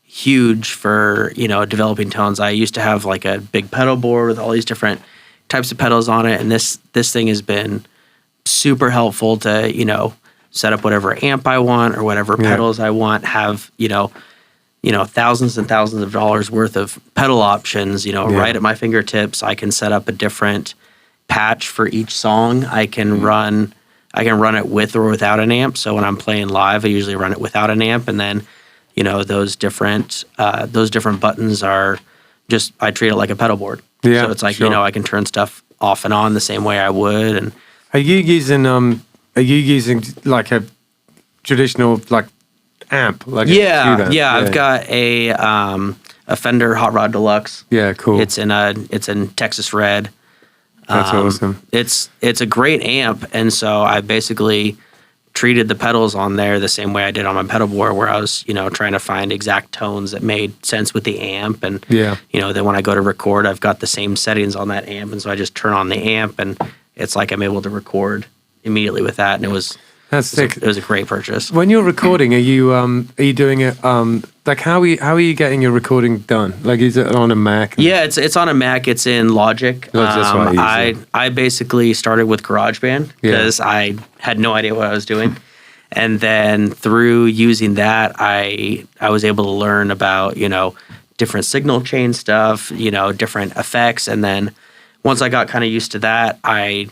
huge for, developing tones. I used to have like a big pedal board with all these different types of pedals on it. And this thing has been super helpful to, set up whatever amp I want or whatever pedals I want, have, thousands and thousands of dollars worth of pedal options, right at my fingertips. I can set up a different patch for each song. I can run it with or without an amp. So when I'm playing live, I usually run it without an amp, and then, those different buttons are just, I treat it like a pedal board. Yeah, so it's like, sure. I can turn stuff off and on the same way I would. And Are you using like a traditional like amp? Like a cube amp? I've got a Fender Hot Rod Deluxe. Yeah, cool. It's in Texas Red. That's awesome. It's a great amp, and so I basically treated the pedals on there the same way I did on my pedal board, where I was, trying to find exact tones that made sense with the amp. And, then when I go to record, I've got the same settings on that amp. And so I just turn on the amp and it's like I'm able to record immediately with that. And That's sick. It was a great purchase. When you're recording, are you doing it, like how are you getting your recording done? Like, is it on a Mac? Yeah, it's on a Mac. It's in Logic. That's why I basically started with GarageBand because I had no idea what I was doing. And then through using that, I was able to learn about, different signal chain stuff, different effects. And then once I got kind of used to that, I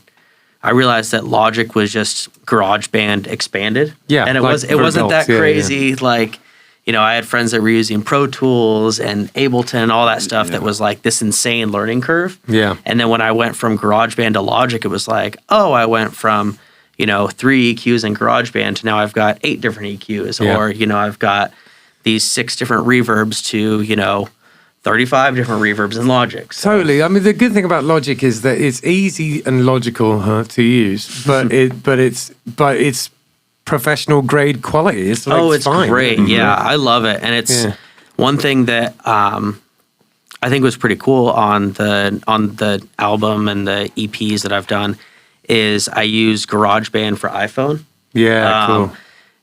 realized that Logic was just GarageBand expanded. Yeah. And it wasn't that crazy. Like, I had friends that were using Pro Tools and Ableton and all that stuff that was like this insane learning curve. Yeah. And then when I went from GarageBand to Logic, it was like, I went from, 3 EQs in GarageBand to now I've got 8 different EQs. Yeah. Or, I've got these 6 different reverbs to, 35 different reverbs in Logic. So. Totally. I mean, the good thing about Logic is that it's easy and logical to use, but it's professional grade quality. It's fine. Great. Yeah, I love it, and it's one thing that I think was pretty cool on the album and the EPs that I've done is I use GarageBand for iPhone. Yeah, cool.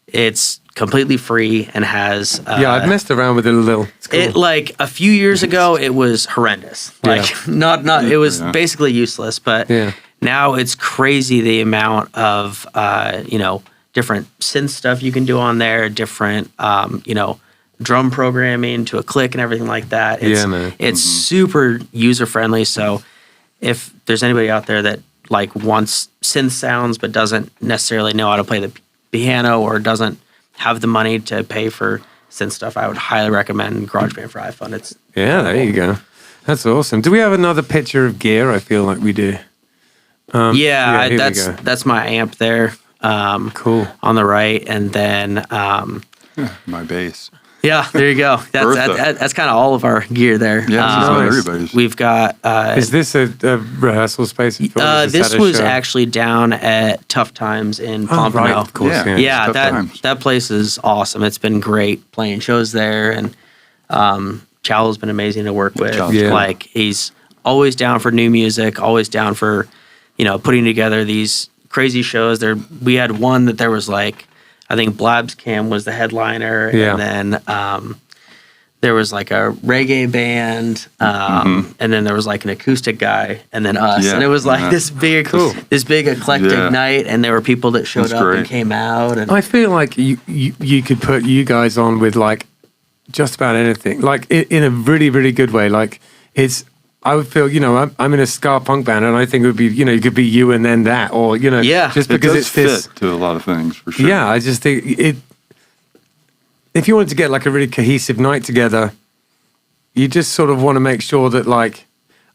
It's completely free and has I've messed around with it a little. It's cool. It like a few years ago it was horrendous. Like not it was basically useless, but now it's crazy the amount of different synth stuff you can do on there, different drum programming to a click and everything like that. It's super user friendly. So if there's anybody out there that like wants synth sounds but doesn't necessarily know how to play the piano or doesn't have the money to pay for synth stuff, I would highly recommend GarageBand for iPhone. There you go. That's awesome. Do we have another picture of gear? I feel like we do. That's my amp there. Cool. On the right, and then my bass. Yeah, there you go. That's kind of all of our gear there. Yeah, everybody's. We've got. Is this a rehearsal space? This was actually down at Tough Times in Pompano. Right, of course. Yeah, that place is awesome. It's been great playing shows there, and Chowell's been amazing to work with. Like he's always down for new music, always down for putting together these crazy shows. We had one that there was like. I think Blab's Cam was the headliner, and then there was like a reggae band, and then there was like an acoustic guy, and then us, and it was like this big eclectic night, and there were people that showed up and came out. And I feel like you could put you guys on with like just about anything, like in a really really good way. Like I would feel, I'm in a ska punk band, and I think it would be, it could be you and then that, or just because it's fit to a lot of things for sure. Yeah, I just think if you wanted to get like a really cohesive night together, you just sort of want to make sure that like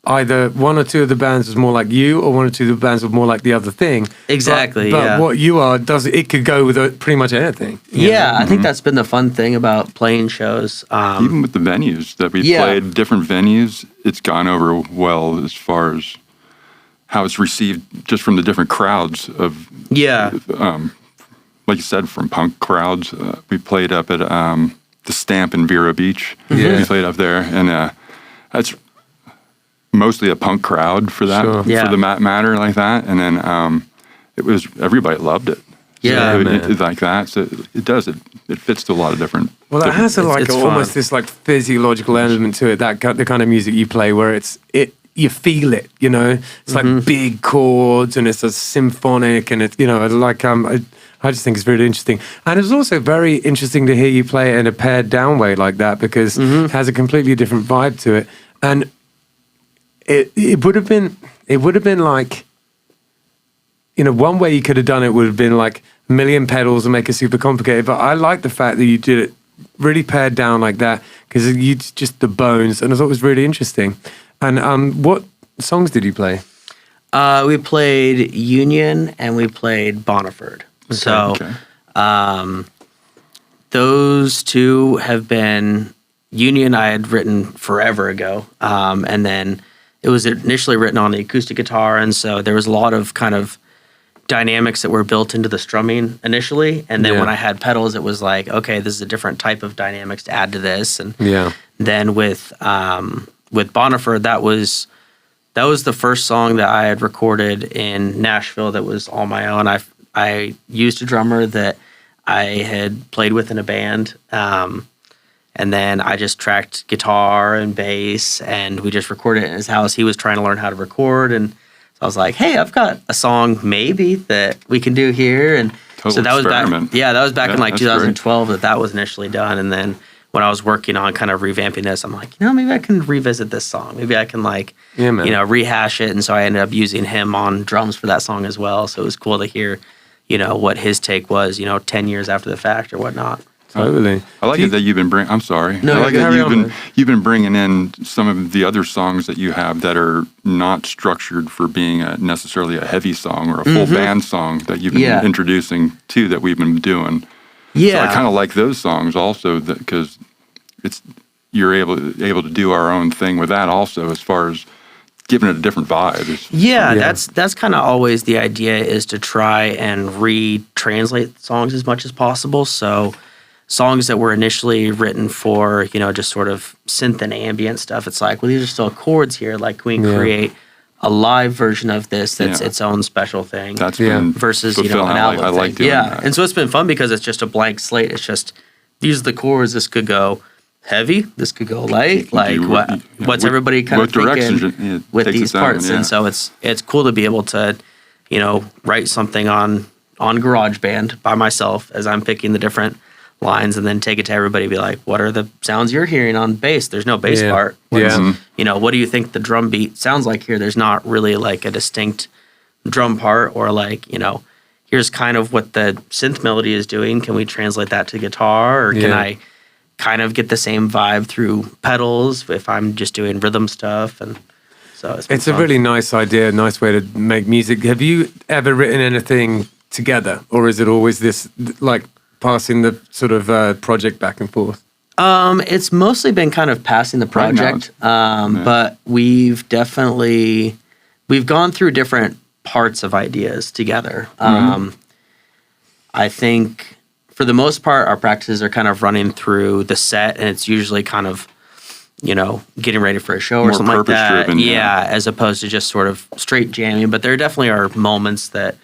either one or two of the bands was more like you, or one or two of the bands were more like the other thing. Exactly. But what you are it could go with pretty much anything. Yeah, I think that's been the fun thing about playing shows. Even with the venues that we played, different venues, it's gone over well as far as how it's received just from the different crowds of. Yeah. Like you said, from punk crowds. We played up at the Stamp in Vero Beach. We played up there, and that's mostly a punk crowd for that, for the matter like that, and then it was everybody loved it. It like that. So it fits to a lot of different. Well, it has it's almost this like physiological element to it. The kind of music you play where you feel it. It's like big chords and it's a symphonic and it's I just think it's really interesting. And it's also very interesting to hear you play it in a pared down way like that because it has a completely different vibe to it. And it would have been like, one way you could have done it would have been like a million pedals and make it super complicated. But I like the fact that you did it really pared down like that because you just the bones, and I thought it was really interesting. And what songs did you play? We played Union and we played Bonneford. Those two have been Union. I had written forever ago, and then it was initially written on the acoustic guitar, and so there was a lot of kind of dynamics that were built into the strumming initially, and then Yeah. when I had pedals, it was like, okay, this is a different type of dynamics to add to this. And Yeah. then with Bonifer, that was the first song that I had recorded in Nashville that was all my own. I used a drummer that I had played with in a band, and then I just tracked guitar and bass, and we just recorded it in his house. He was trying to learn how to record, and so I was like, "Hey, I've got a song maybe that we can do here." And Total so that was back. experiment. Yeah, that was back Yeah, in like that's 2012 that was initially done, and then when I was working on kind of revamping this, I'm like, maybe I can revisit this song. Maybe I can Yeah, man. rehash it. And so I ended up using him on drums for that song as well. So it was cool to hear, what his take was, 10 years after the fact or whatnot. Totally. I like it that you've been bringing. I'm sorry. No, I like that carry on, man. you've been bringing in some of the other songs that you have that are not structured for being necessarily a heavy song or a full band song that you've been Yeah. introducing to that we've been doing. Yeah. So I kind of like those songs also because you're able to do our own thing with that also as far as giving it a different vibe. Yeah, that's kind of always the idea, is to try and retranslate songs as much as possible. So songs that were initially written for, just sort of synth and ambient stuff, it's like, well, these are still chords here. Like, can we create a live version of this that's its own special thing? That's been versus, an fulfilling. album I like thing. doing Yeah, that. and so it's been fun because it's just a blank slate. It's just, these are the chords. This could go heavy. This could go light. Like, what's everybody kind of thinking with these parts? And so it's cool to be able to, write something on GarageBand by myself as I'm picking the different lines, and then take it to everybody and be like, what are the sounds you're hearing on bass? There's no bass part. Yeah. What do you think the drum beat sounds like here? There's not really like a distinct drum part, or like, here's kind of what the synth melody is doing. Can we translate that to guitar, or can I kind of get the same vibe through pedals if I'm just doing rhythm stuff? And so it's a really nice idea, nice way to make music. Have you ever written anything together, or is it always this like passing the sort of project back and forth? It's mostly been kind of passing the project, but we've gone through different parts of ideas together. I think for the most part, our practices are kind of running through the set, and it's usually kind of, getting ready for a show or More something like that. purpose-driven, Yeah, as opposed to just sort of straight jamming. But there definitely are moments that,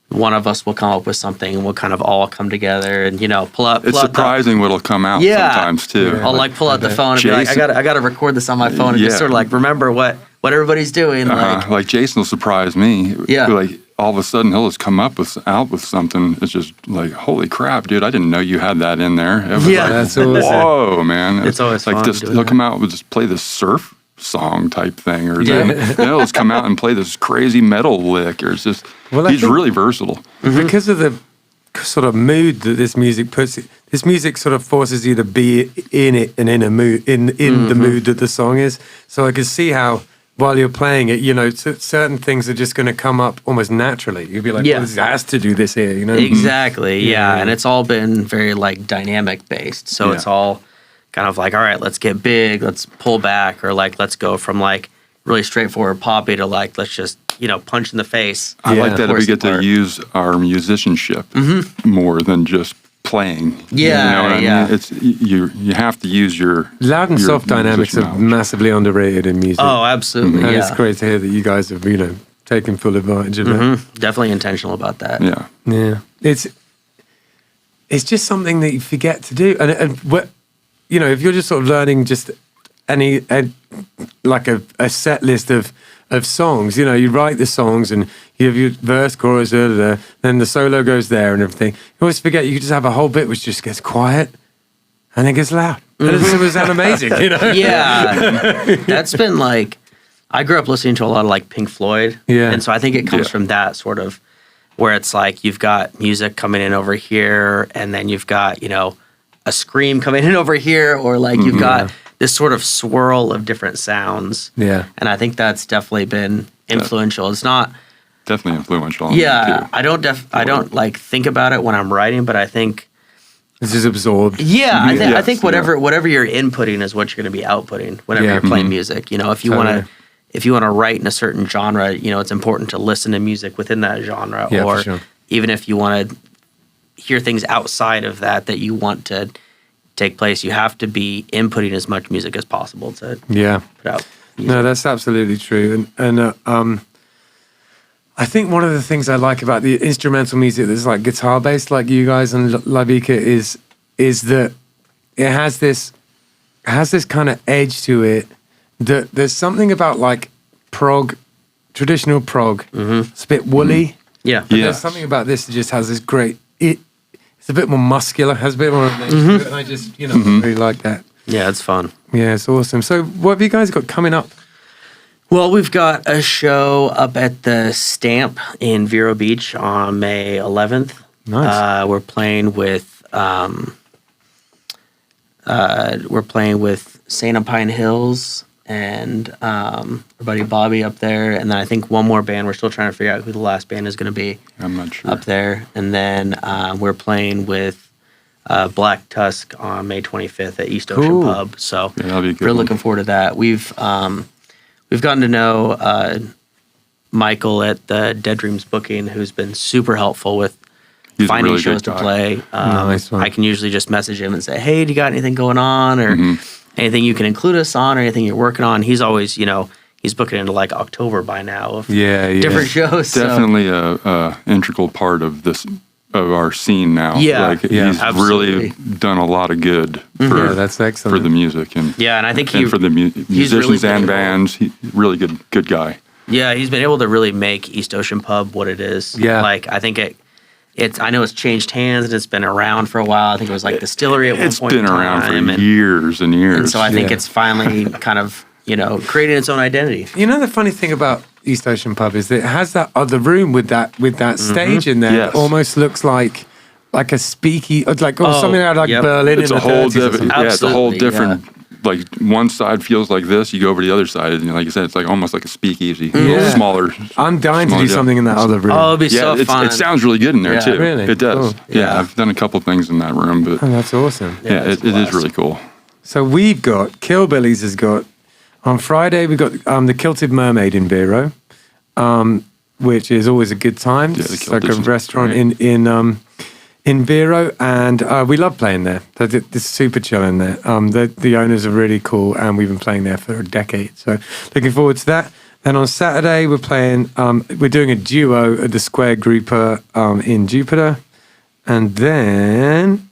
one of us will come up with something and we'll kind of all come together and, pull out. It's surprising what'll come out sometimes too. I'll like pull out the phone and be like, I gotta record this on my phone and just sort of like remember what everybody's doing. Like Jason will surprise me. Yeah. Like all of a sudden he'll just come up with something. It's just like, holy crap, dude! I didn't know you had that in there. It was Yeah. like, That's awesome. whoa, man! It's always like fun this. doing He'll that. come out and just play this surf song type thing, or then he'll just come out and play this crazy metal lick, or it's just Well, I he's think- really versatile. Because of the sort of mood that this music puts, this music sort of forces you to be in it and in a mood, in the mood that the song is. So I can see how while you're playing it, certain things are just going to come up almost naturally. You'll be like, Yeah. well, this has to do this here, Exactly. Yeah. Yeah. And it's all been very like dynamic based. So Yeah. it's all kind of like, all right, let's get big, let's pull back, or like, let's go from like really straightforward poppy to like, let's just, punch in the face. I Yeah. like that we Force get to apart. use our musicianship more than just playing. Yeah, you know what I yeah. mean? It's you have to use your Loud and your soft dynamics musician are knowledge. massively underrated in music. Oh, absolutely. And Yeah. it's great to hear that you guys have, taken full advantage of it. Definitely intentional about that. Yeah. Yeah, it's just something that you forget to do, and what if you're just sort of learning just like a set list of songs, you write the songs and you have your verse, chorus, then the solo goes there and everything. You always forget you just have a whole bit which just gets quiet and it gets loud. And it doesn't sound amazing, Yeah. That's been like, I grew up listening to a lot of like Pink Floyd. Yeah. And so I think it comes from that sort of where it's like you've got music coming in over here and then you've got, a scream coming in over here, or like you've got this sort of swirl of different sounds. Yeah. And I think that's definitely been influential. It's not, Definitely influential. on me, yeah, too. I don't like think about it when I'm writing, but I think, It's just absorbed. yeah, I think Yes, whatever you're inputting is what you're going to be outputting whenever Yeah. you're playing music. If you Totally. want to if you want to write in a certain genre, it's important to listen to music within that genre, Yeah, or for sure. even if you want to hear things outside of that you want to take place, you have to be inputting as much music as possible to Yeah. put out music. No, that's absolutely true. And I think one of the things I like about the instrumental music that's like guitar based, like you guys and Lavika, is that it has this kind of edge to it. That there's something about like traditional prog. It's a bit woolly. Yeah. But there's something about this that just has this great. It's a bit more muscular, has a bit more of an edge to it, and I just really like that. Yeah, it's fun. Yeah, it's awesome. So, what have you guys got coming up? Well, we've got a show up at the Stamp in Vero Beach on May 11th. Nice. We're playing with Santa Pine Hills and our buddy Bobby up there, and then I think one more band. We're still trying to figure out who the last band is going to be. I'm not sure. Up there, and then we're playing with Black Tusk on May 25th at East Ocean Cool. Pub. So Yeah, that'll be a good we're one. looking forward to that. We've gotten to know Michael at the Dead Dreams Booking, who's been super helpful with He's a finding really shows good to guy. play. Nice one. I can usually just message him and say, "Hey, do you got anything going on, or anything you can include us on, or anything you're working on?" He's always, he's booking into like October by now of Yeah. different shows. so- Definitely a integral part of our scene now. Yeah, like yeah, he's absolutely. really done a lot of good Yeah, for that's for excellent. the music and Yeah, and I think and for the musicians really and been able- bands. He's really good guy. Yeah, he's been able to really make East Ocean Pub what it is. Yeah. Like, I think I know it's changed hands and it's been around for a while. I think it was like Distillery at one It's point been in around time. for years and years. And so I think Yeah. it's finally kind of, creating its own identity. You know, the funny thing about East Ocean Pub is that it has that other room with that stage in there. Yes. That almost looks like a speakeasy, like or Oh, something out of like yep. Berlin it's in a the whole 30s or something. different. Yeah, it's a whole Absolutely, different. Like one side feels like this, you go over to the other side, and like you said, it's like almost like a speakeasy, a Yeah. little smaller. I'm dying to smaller do deal. something in that other room. Oh, it'd be so Yeah, fun. it sounds really good in there Yeah. too. Really? It does. Cool. Yeah, Yeah. I've done a couple things in that room, but Oh, that's awesome. yeah, it's it is blast. really cool. So we've got Killbillies has got on Friday we've got the Kilted Mermaid in Vero, which is always a good time. Yeah, the It's like a Kilted is restaurant great. in Vero, and we love playing there. It's super chill in there. The owners are really cool, and we've been playing there for a decade. So looking forward to that. Then on Saturday we're playing. We're doing a duo at the Square Grouper in Jupiter, and then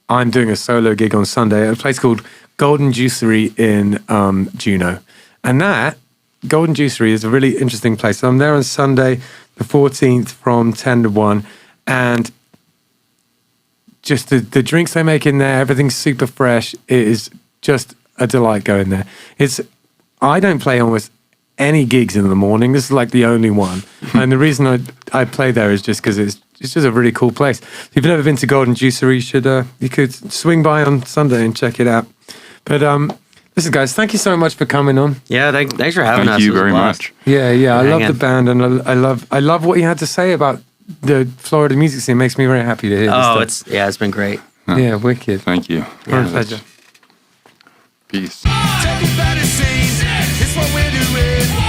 I'm doing a solo gig on Sunday at a place called Golden Juicery in Juneau. And that, Golden Juicery, is a really interesting place. So I'm there on Sunday, the 14th, from 10 to 1. And just the drinks they make in there, everything's super fresh. It is just a delight going there. I don't play almost any gigs in the morning. This is like the only one. And the reason I play there is just because it's just a really cool place. If you've never been to Golden Juicery, you could swing by on Sunday and check it out. But listen, guys, thank you so much for coming on. Yeah, thanks for having us. Thank you It was a very blast. much. Yeah, I love hanging. the band, and I love what you had to say about the Florida music scene. It makes me very happy to hear this stuff. It's been great. Yeah, wicked. Thank you. What a pleasure. Peace. Everybody sing, it's what we're doing.